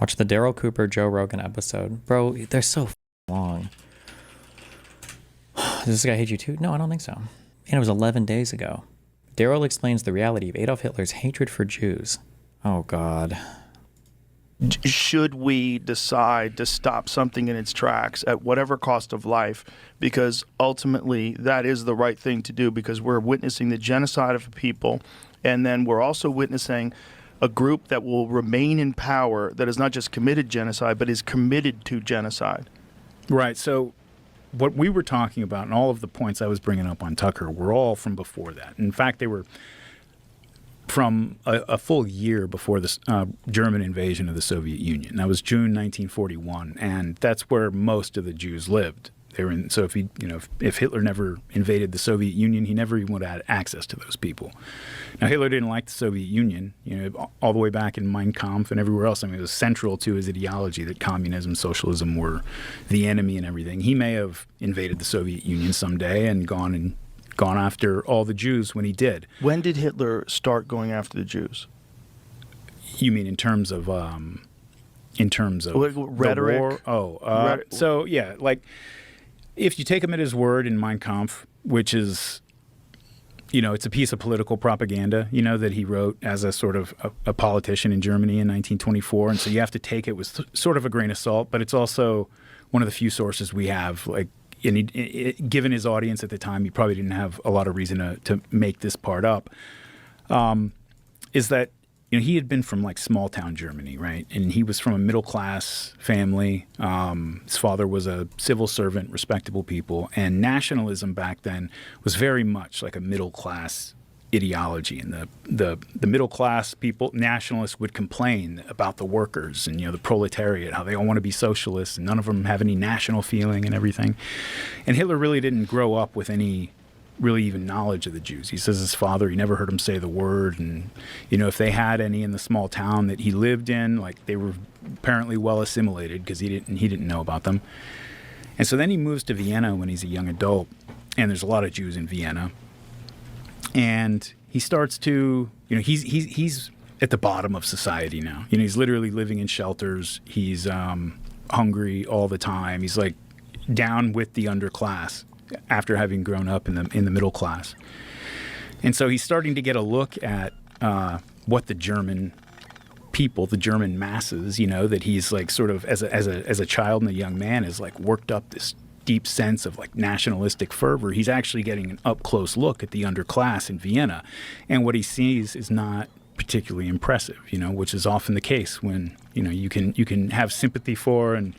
Watch the Daryl Cooper Joe Rogan episode. Bro, they're so long. Does this guy hate you too? No, I don't think so. And it was 11 days ago. Daryl explains the reality of Adolf Hitler's hatred for Jews. Oh, God. Should we decide to stop something in its tracks at whatever cost of life? Because ultimately, that is the right thing to do, because we're witnessing the genocide of a people, and then we're also witnessing a group that will remain in power that has not just committed genocide, but is committed to genocide. Right. So what we were talking about and all of the points I was bringing up on Tucker were all from before that. In fact, they were from a full year before the German invasion of the Soviet Union. That was June 1941, and that's where most of the Jews lived. They were in, so if Hitler never invaded the Soviet Union, he never even would have had access to those people. Now, Hitler didn't like the Soviet Union, all the way back in Mein Kampf and everywhere else. I mean, it was central to his ideology that communism, socialism were the enemy and everything. He may have invaded the Soviet Union someday and gone after all the Jews when he did. When did Hitler start going after the Jews? You mean in terms of rhetoric? The war? So yeah, like if you take him at his word in Mein Kampf, which is, it's a piece of political propaganda, that he wrote as a sort of a politician in Germany in 1924, and so you have to take it with sort of a grain of salt, but it's also one of the few sources we have, like. And given his audience at the time, he probably didn't have a lot of reason to make this part up, is that he had been from like small town Germany, right? And he was from a middle class family. His father was a civil servant, respectable people. And nationalism back then was very much like a middle class ideology, and the middle class people, nationalists, would complain about the workers and the proletariat, how they all want to be socialists and none of them have any national feeling and everything. And Hitler really didn't grow up with any really even knowledge of the Jews. He says his father, he never heard him say the word, and if they had any in the small town that he lived in, like they were apparently well assimilated because he didn't know about them. And so then he moves to Vienna when he's a young adult, and there's a lot of Jews in Vienna. And he starts to, he's at the bottom of society now. He's literally living in shelters. He's hungry all the time. He's like down with the underclass after having grown up in the middle class. And so he's starting to get a look at what the German people, the German masses, that he's like sort of as a child and a young man is like worked up this deep sense of like nationalistic fervor. He's actually getting an up close look at the underclass in Vienna, and what he sees is not particularly impressive, which is often the case when you can have sympathy for and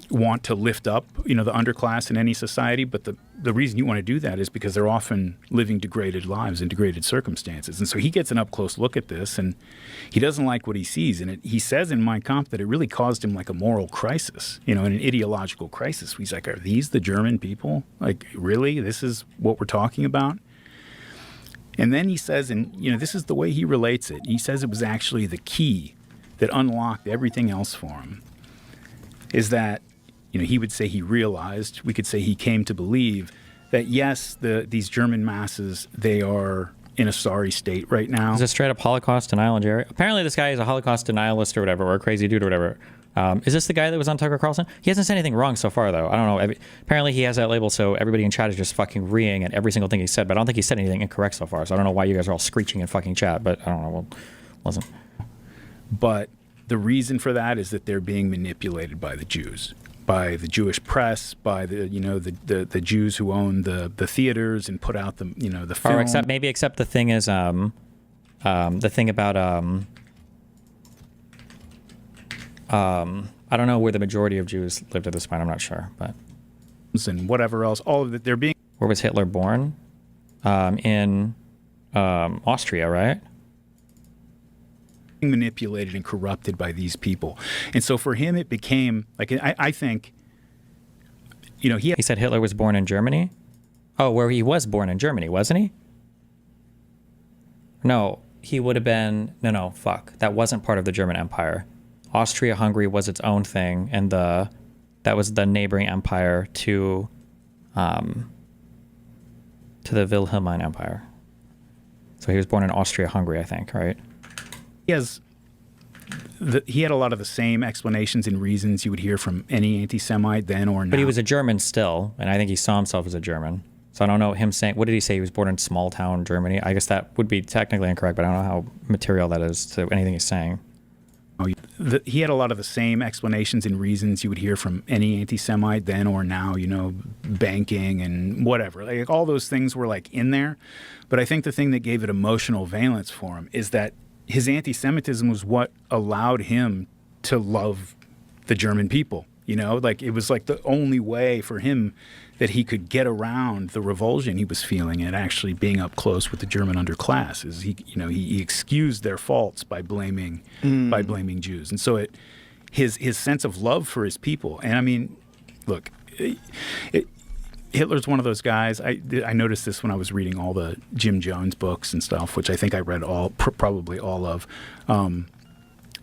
want to lift up the underclass in any society, but the reason you want to do that is because they're often living degraded lives in degraded circumstances. And so he gets an up close look at this, and he doesn't like what he sees. And he says in Mein Kampf that it really caused him like a moral crisis, and an ideological crisis. He's like, are these the German people? Like, really? This is what we're talking about? And then he says, and this is the way he relates it. He says it was actually the key that unlocked everything else for him, is that he would say he realized, we could say he came to believe that, yes, these German masses, they are in a sorry state right now. Is this straight up Holocaust denial in Jerry? Apparently this guy is a Holocaust denialist or whatever, or a crazy dude or whatever. Is this the guy that was on Tucker Carlson? He hasn't said anything wrong so far, though. I don't know. Apparently he has that label, so everybody in chat is just fucking reeing at every single thing he said, but I don't think he said anything incorrect so far, so I don't know why you guys are all screeching in fucking chat, but I don't know. Well, listen. But the reason for that is that they're being manipulated by the Jews. By the Jewish press, by the Jews who own the theaters and put out the film. Or except the thing is the thing about I don't know where the majority of Jews lived at this point. I'm not sure, but and whatever else, all of it, they're being. Where was Hitler born? In Austria, right? Manipulated and corrupted by these people, and so for him it became like I think he said Hitler was born in Germany. Oh, where he was born in Germany, wasn't he? No, he would have been fuck, that wasn't part of the German Empire. Austria-Hungary was its own thing, and that was the neighboring empire to the Wilhelmine Empire. So he was born in Austria-Hungary, I think, right? he had a lot of the same explanations and reasons you would hear from any anti-Semite then or now. But he was a German still, and I think he saw himself as a German. So I don't know him saying, what did he say? He was born in small town Germany. I guess that would be technically incorrect, but I don't know how material that is to anything he's saying. He had a lot of the same explanations and reasons you would hear from any anti-Semite then or now, banking and whatever. Like all those things were like in there. But I think the thing that gave it emotional valence for him is that his anti-Semitism was what allowed him to love the German people. Like it was like the only way for him that he could get around the revulsion he was feeling and actually being up close with the German underclass. Is he excused their faults by blaming Jews, and so his sense of love for his people. And I mean, look, Hitler's one of those guys. I noticed this when I was reading all the Jim Jones books and stuff, which I think I read probably all of.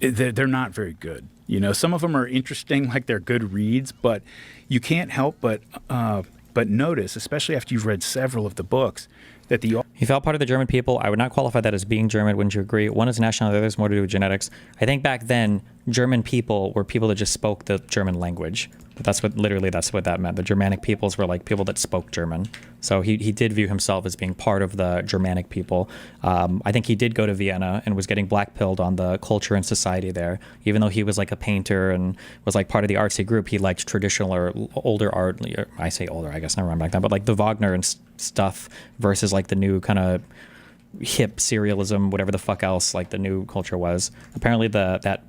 They're not very good. Some of them are interesting, like they're good reads, but you can't help but notice, especially after you've read several of the books, that he felt part of the German people. I would not qualify that as being German. Wouldn't you agree? One is national, the other is more to do with genetics. I think back then, German people were people that just spoke the German language. That's what that meant. The Germanic peoples were like people that spoke German. So he did view himself as being part of the Germanic people. I think he did go to Vienna and was getting blackpilled on the culture and society there. Even though he was like a painter and was like part of the artsy group, he liked traditional or older art. I say older, I guess, never mind back then, but like the Wagner and stuff versus like the new kind of hip serialism, whatever the fuck else like the new culture was. Apparently that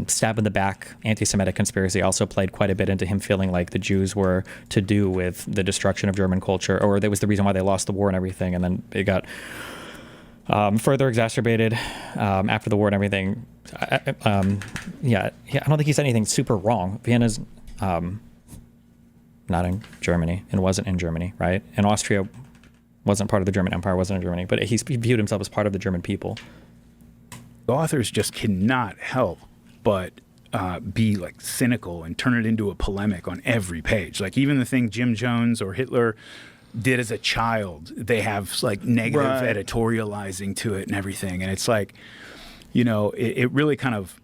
stab in the back anti-Semitic conspiracy also played quite a bit into him feeling like the Jews were to do with the destruction of German culture, or that was the reason why they lost the war and everything. And then it got further exacerbated after the war and everything. I don't think he said anything super wrong. Vienna's not in Germany and wasn't in Germany, right? And Austria wasn't part of the German Empire, wasn't in Germany, but he viewed himself as part of the German people. Authors just cannot help but be like cynical and turn it into a polemic on every page. Like even the thing Jim Jones or Hitler did as a child, they have like negative editorializing to it and everything. And it's like, it really kind of,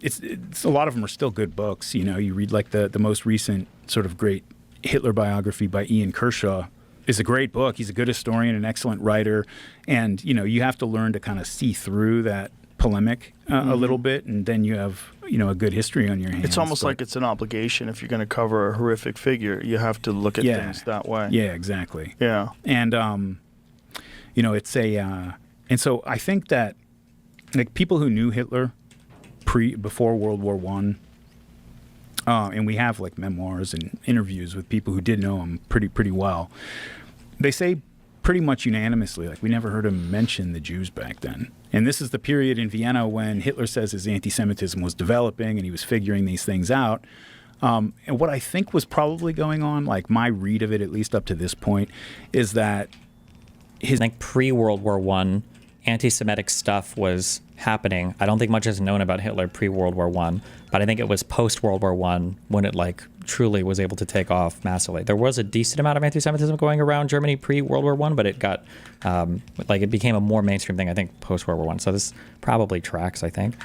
it's a lot of them are still good books. You read like the most recent sort of great Hitler biography by Ian Kershaw is a great book. He's a good historian, an excellent writer. And, you have to learn to kind of see through that polemic a little bit, and then you have a good history on your hands. It's almost like it's an obligation. If you're going to cover a horrific figure, you have to look at things that way. Yeah, exactly. Yeah. And it's a and so I think that like people who knew Hitler before World War One, and we have like memoirs and interviews with people who did know him pretty well, they say pretty much unanimously, like we never heard him mention the Jews back then. And this is the period in Vienna when Hitler says his anti-Semitism was developing and he was figuring these things out. And what I think was probably going on, like my read of it, at least up to this point, is that pre-World War I, anti-Semitic stuff was happening. I don't think much is known about Hitler pre-World War I, but I think it was post-World War I when it like truly was able to take off massively. There was a decent amount of anti-Semitism going around Germany pre-World War I, but it got it became a more mainstream thing, I think, post-World War I. So this probably tracks, I think.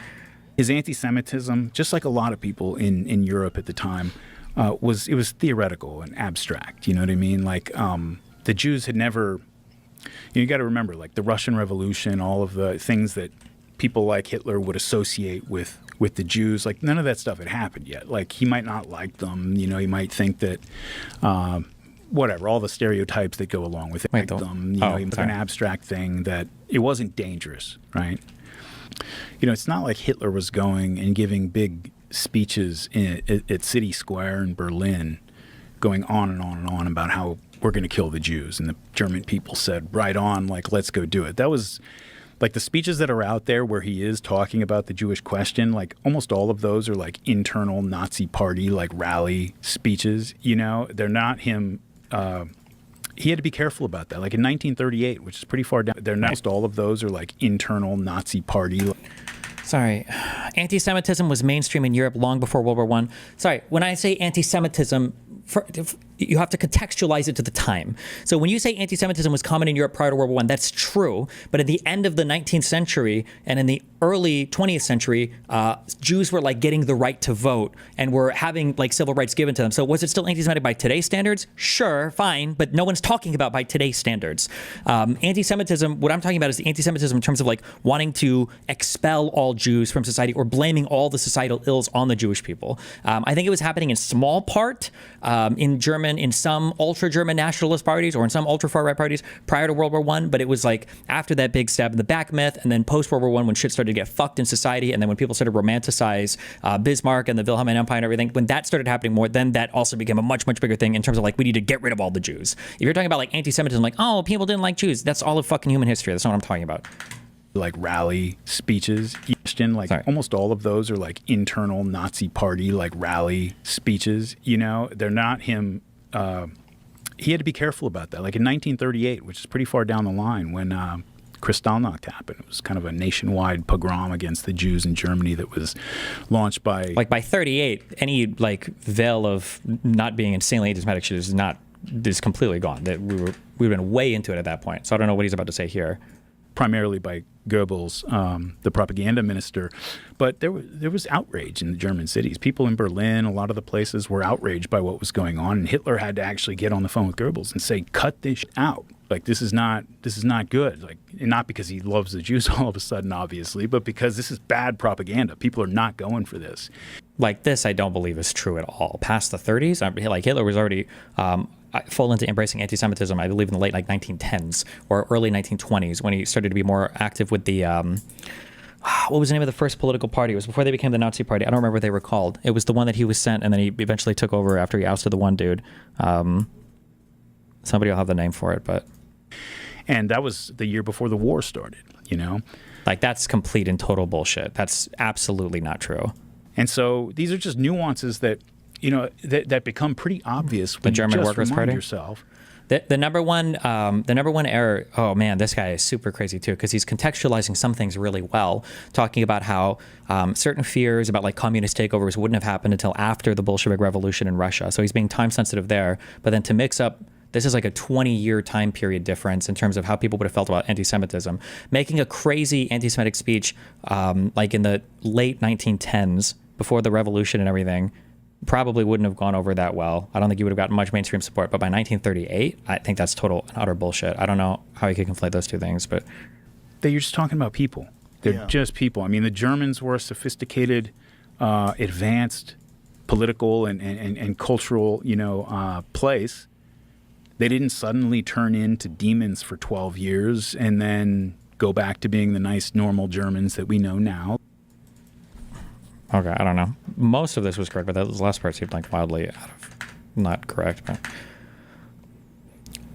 His anti-Semitism, just like a lot of people in Europe at the time, was theoretical and abstract. You know what I mean? Like the Jews had never. You got to remember, like the Russian Revolution, all of the things that people like Hitler would associate with the Jews, like none of that stuff had happened yet. Like he might not like them, he might think that whatever, all the stereotypes that go along with it, like them, it's an abstract thing that it wasn't dangerous, right? It's not like Hitler was going and giving big speeches at City Square in Berlin, going on and on and on about how we're going to kill the Jews. And the German people said, right on, like, let's go do it. That was like the speeches that are out there where he is talking about the Jewish question, like almost all of those are like internal Nazi party, like rally speeches, they're not him. He had to be careful about that. Like in 1938, which is pretty far down, almost all of those are like internal Nazi party. Sorry. Anti-Semitism was mainstream in Europe long before World War I. Sorry, when I say anti-Semitism, you have to contextualize it to the time. So when you say anti-Semitism was common in Europe prior to World War I, that's true. But at the end of the 19th century and in the early 20th century, Jews were like getting the right to vote and were having like civil rights given to them. So was it still anti-Semitic by today's standards? Sure, fine, but no one's talking about by today's standards. Anti-Semitism, what I'm talking about is the anti-Semitism in terms of like wanting to expel all Jews from society or blaming all the societal ills on the Jewish people. I think it was happening in small part in some ultra-German nationalist parties or in some ultra-far-right parties prior to World War I, but it was like after that big stab in the back myth and then post-World War I when shit started to get fucked in society and then when people started to romanticize Bismarck and the Wilhelmine Empire and everything, when that started happening more, then that also became a much, much bigger thing in terms of like we need to get rid of all the Jews. If you're talking about like anti-Semitism, like, oh, people didn't like Jews, that's all of fucking human history. That's not what I'm talking about. Like rally speeches, like Sorry. almost all of those are like internal Nazi party like rally speeches. You know, they're not him. He had to be careful about that. Like in 1938, which is pretty far down the line, when Kristallnacht happened, it was kind of a nationwide pogrom against the Jews in Germany that was launched by Like by 38, any like veil of not being insanely anti-Semitic shit is completely gone. That we've been way into it at that point. So I don't know what he's about to say here. primarily by Goebbels, the propaganda minister. But there was outrage in the German cities. People in Berlin, a lot of the places were outraged by what was going on. And Hitler had to actually get on the phone with Goebbels and say, cut this out. Like, this is not good. Like, and not because he loves the Jews all of a sudden, obviously, but because this is bad propaganda. People are not going for this. Like, this I don't believe is true at all. Past the 30s, like Hitler was already full into embracing anti-Semitism, I believe in the late 1910s or early 1920s, when he started to be more active with the what was the name of the first political party? It was before they became the Nazi Party. I don't remember what they were called. It was the one that he was sent, and then he eventually took over after he ousted the one dude. Somebody will have the name for it, but... And that was the year before the war started, you know? Like, that's complete and total bullshit. That's absolutely not true. And so these are just nuances that, you know, that become pretty obvious when The German you just Workers' remind Party? yourself. The number one error. Oh man, this guy is super crazy too, because he's contextualizing some things really well, talking about how certain fears about like communist takeovers wouldn't have happened until after the Bolshevik Revolution in Russia. So he's being time sensitive there. But then to mix up, this is like a 20-year time period difference in terms of how people would have felt about anti-Semitism. Making a crazy anti-Semitic speech like in the late 1910s, before the revolution and everything, probably wouldn't have gone over that well. I don't think you would have gotten much mainstream support. But by 1938, I think that's total and utter bullshit. I don't know how you could conflate those two things, but... You're just talking about people. They're just people. I mean, the Germans were a sophisticated, advanced political and cultural, place. They didn't suddenly turn into demons for 12 years and then go back to being the nice, normal Germans that we know now. Okay, I don't know. Most of this was correct, but that last part seemed like wildly out of not correct. But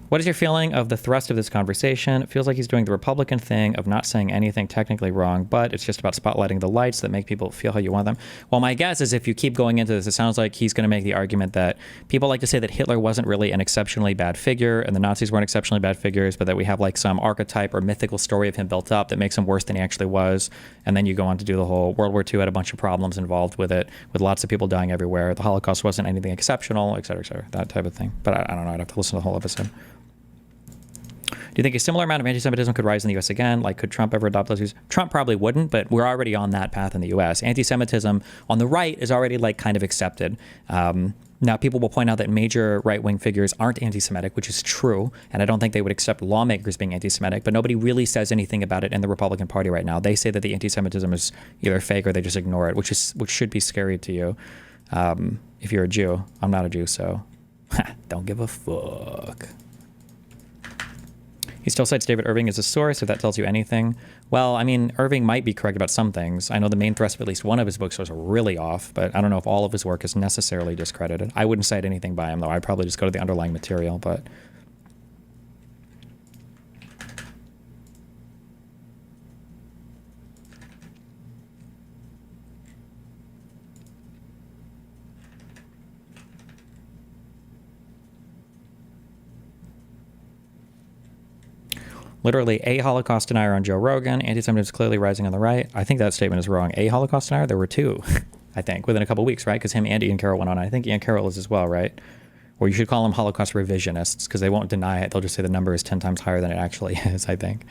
what is your feeling of the thrust of this conversation? It feels like he's doing the Republican thing of not saying anything technically wrong, but it's just about spotlighting the lights that make people feel how you want them. Well, my guess is if you keep going into this, it sounds like he's going to make the argument that people like to say that Hitler wasn't really an exceptionally bad figure and the Nazis weren't exceptionally bad figures, but that we have like some archetype or mythical story of him built up that makes him worse than he actually was. And then you go on to do the whole World War II had a bunch of problems involved with it, with lots of people dying everywhere. The Holocaust wasn't anything exceptional, et cetera, that type of thing. But I don't know. I'd have to listen to the whole episode. Do you think a similar amount of anti-Semitism could rise in the U.S. again? Like, could Trump ever adopt those views? Trump probably wouldn't, but we're already on that path in the U.S. Anti-Semitism on the right is already like kind of accepted. Now, people will point out that major right-wing figures aren't anti-Semitic, which is true, and I don't think they would accept lawmakers being anti-Semitic, but nobody really says anything about it in the Republican Party right now. They say that the anti-Semitism is either fake or they just ignore it, which should be scary to you if you're a Jew. I'm not a Jew, so don't give a fuck. He still cites David Irving as a source, if that tells you anything. Well, I mean, Irving might be correct about some things. I know the main thrust of at least one of his books was really off, but I don't know if all of his work is necessarily discredited. I wouldn't cite anything by him, though. I'd probably just go to the underlying material, but... Literally, a Holocaust denier on Joe Rogan. Anti-Semitism is clearly rising on the right. I think that statement is wrong. A Holocaust denier? There were two, I think, within a couple weeks, right? Because him and Ian Carroll went on. I think Ian Carroll is as well, right? Or you should call them Holocaust revisionists, because they won't deny it. They'll just say the number is 10 times higher than it actually is, I think.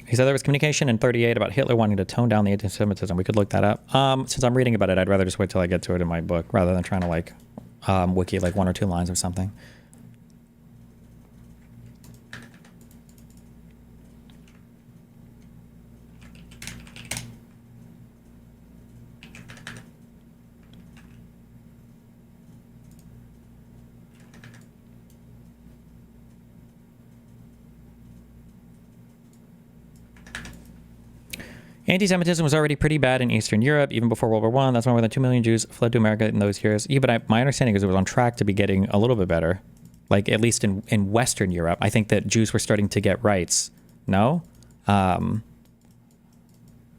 He said there was communication in 38 about Hitler wanting to tone down the anti-Semitism. We could look that up. Since I'm reading about it, I'd rather just wait till I get to it in my book rather than trying to like wiki like 1 or 2 lines or something. Anti-Semitism was already pretty bad in Eastern Europe, even before World War I. That's why more than 2 million Jews fled to America in those years. Yeah, but my understanding is it was on track to be getting a little bit better. Like, at least in Western Europe. I think that Jews were starting to get rights. No?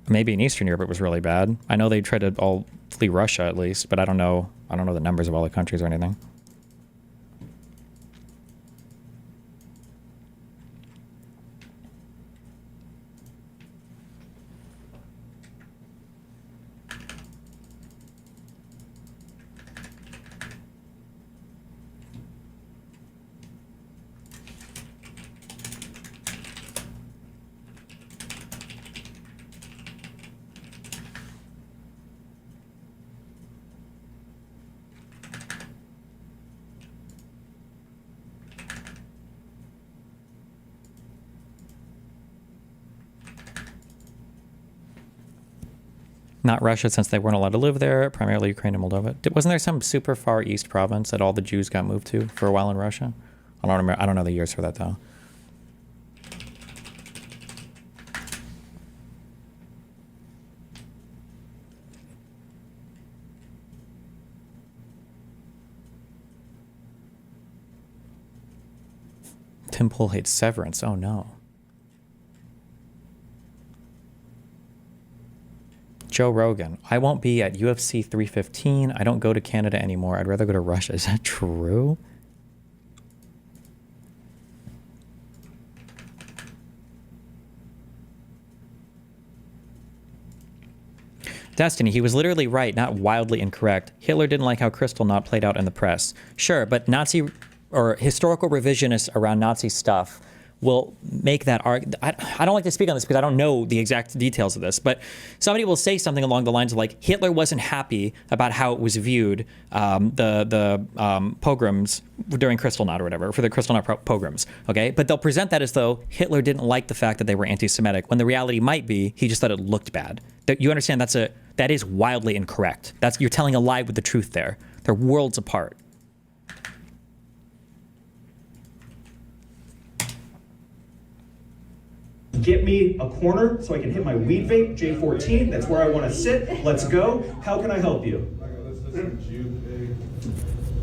Maybe in Eastern Europe it was really bad. I know they tried to all flee Russia, at least, but I don't know the numbers of all the countries or anything. Not Russia, since they weren't allowed to live there, primarily Ukraine and Moldova. Wasn't there some super far east province that all the Jews got moved to for a while in Russia? I don't remember. I don't know the years for that, though. Tim Pool hates Severance. Oh, no. Joe Rogan. I won't be at UFC 315. I don't go to Canada anymore. I'd rather go to Russia. Is that true? Destiny, he was literally right, not wildly incorrect. Hitler didn't like how Kristallnacht played out in the press. Sure, but Nazi or historical revisionists around Nazi stuff will make that argument. I don't like to speak on this because I don't know the exact details of this, but somebody will say something along the lines of like, Hitler wasn't happy about how it was viewed, the pogroms during Kristallnacht or whatever, for the Kristallnacht pogroms, okay? But they'll present that as though Hitler didn't like the fact that they were anti-Semitic, when the reality might be he just thought it looked bad. You understand that is wildly incorrect. You're telling a lie with the truth there. They're worlds apart. Get me a corner so I can hit my weed vape, J14. That's where I want to sit. Let's go. How can I help you?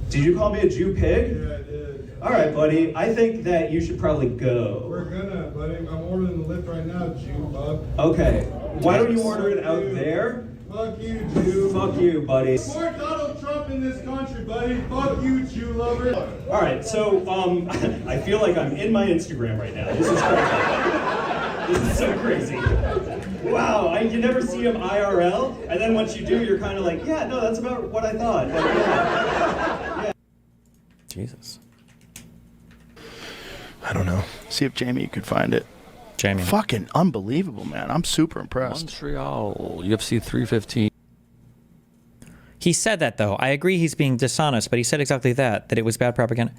Did you call me a Jew pig? Yeah, I did. All right, buddy. I think that you should probably go. We're gonna, buddy. I'm ordering the lift right now, Jew bug. Okay. Why don't you order it out there? Fuck you, Jew. Fuck you, buddy. More Donald Trump in this country, buddy. Fuck you, Jew lover. All right. So, I feel like I'm in my Instagram right now. This is crazy. This is so crazy. Wow, you never see him IRL, and then once you do, you're kind of like, yeah, no, that's about what I thought. But, yeah. Jesus. I don't know. See if Jamie could find it. Jamie. Fucking unbelievable, man. I'm super impressed. Montreal, UFC 315. He said that, though. I agree he's being dishonest, but he said exactly that it was bad propaganda.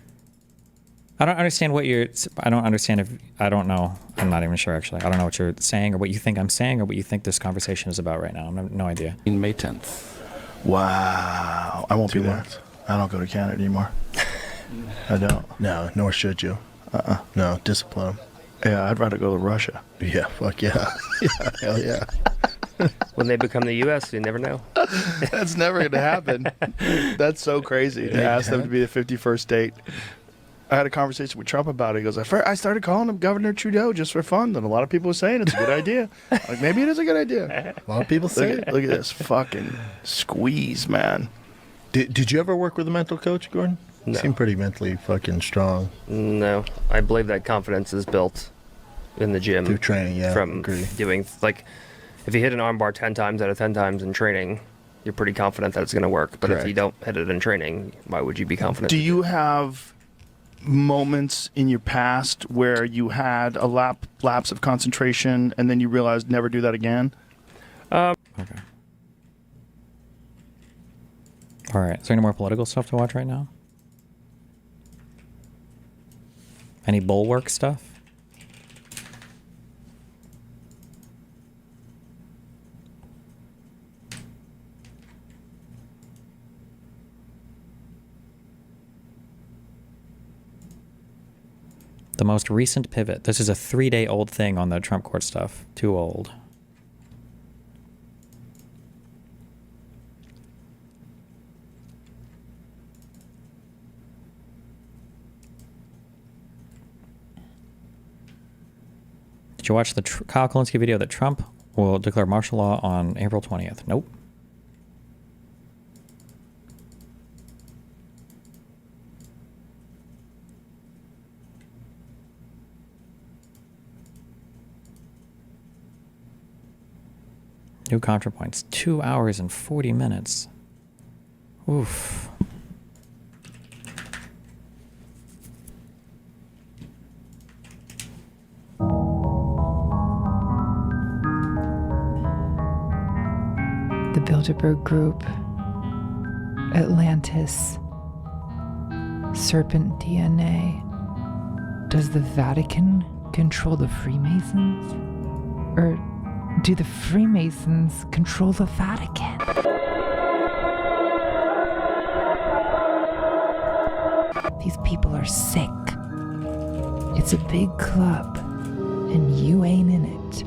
I don't understand what you're... I don't understand if... I don't know. I'm not even sure, actually. I don't know what you're saying or what you think I'm saying or what you think this conversation is about right now. I have no idea. May 10th. Wow. I won't be there. I don't go to Canada anymore. I don't. No, nor should you. No, discipline 'em. Yeah, I'd rather go to Russia. Yeah, fuck yeah. Yeah, hell yeah. When they become the U.S., you never know. That's never going to happen. That's so crazy to ask them to be the 51st state. I had a conversation with Trump about it. He goes, I started calling him Governor Trudeau just for fun. And a lot of people were saying it's a good idea. Like, maybe it is a good idea. A lot of people say Look at this fucking squeeze, man. Did you ever work with a mental coach, Gordon? No. Seem pretty mentally fucking strong No. I believe that confidence is built in the gym. through training. Yeah, From agree. doing, like, if you hit an armbar 10 times out of 10 times in training, you're pretty confident that it's going to work. But if Correct. you don't hit it in training, why would you be confident? Do you have moments in your past where you had a lapse of concentration and then you realized never do that again? Okay. All right. Is there any more political stuff to watch right now? Any bulwark stuff? The most recent pivot. This is a 3-day-old thing on the Trump court stuff. Too old. Did you watch the Kyle Kulinski video that Trump will declare martial law on April 20th? Nope. New ContraPoints. 2 hours and 40 minutes. Oof. The Bilderberg Group, Atlantis, Serpent DNA. Does the Vatican control the Freemasons? Or do the Freemasons control the Vatican? These people are sick. It's a big club, and you ain't in it.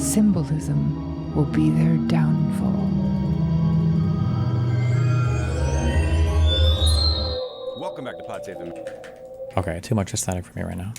Symbolism will be their downfall. Welcome back to Pod Save the Okay, too much aesthetic for me right now.